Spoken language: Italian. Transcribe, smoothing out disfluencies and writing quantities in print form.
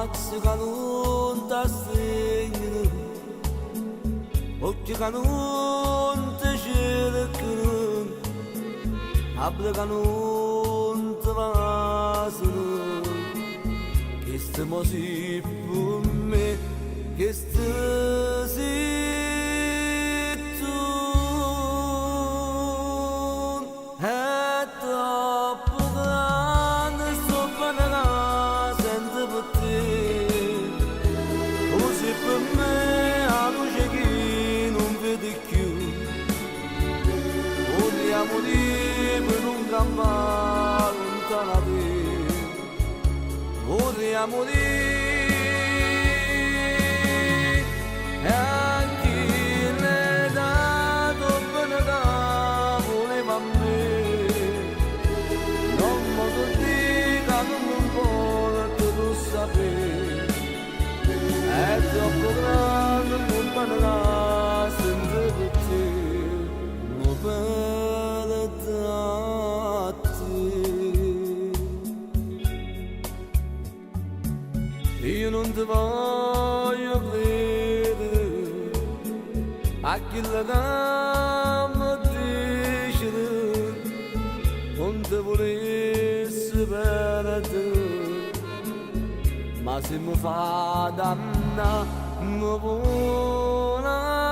악수가 눈 따스이는 어깨가 눈 뜨시를 끄는 아브가 눈 뜨마스는 게스트 모습 분매 게스트 시툰 해떠 뿌간 소파나가 샌드부티 모습 분매 아무쉐기 눈베디큐 우리 아무리 부lungamma lontanati 우리 아무리 e anche l'età dopo da voleva a me non posso dire non può tu sapere è troppo grande non parla senza te non bella io non ti voglio credere a chi la dama dice non ti volessi perdere ma se mi fa danna mi vola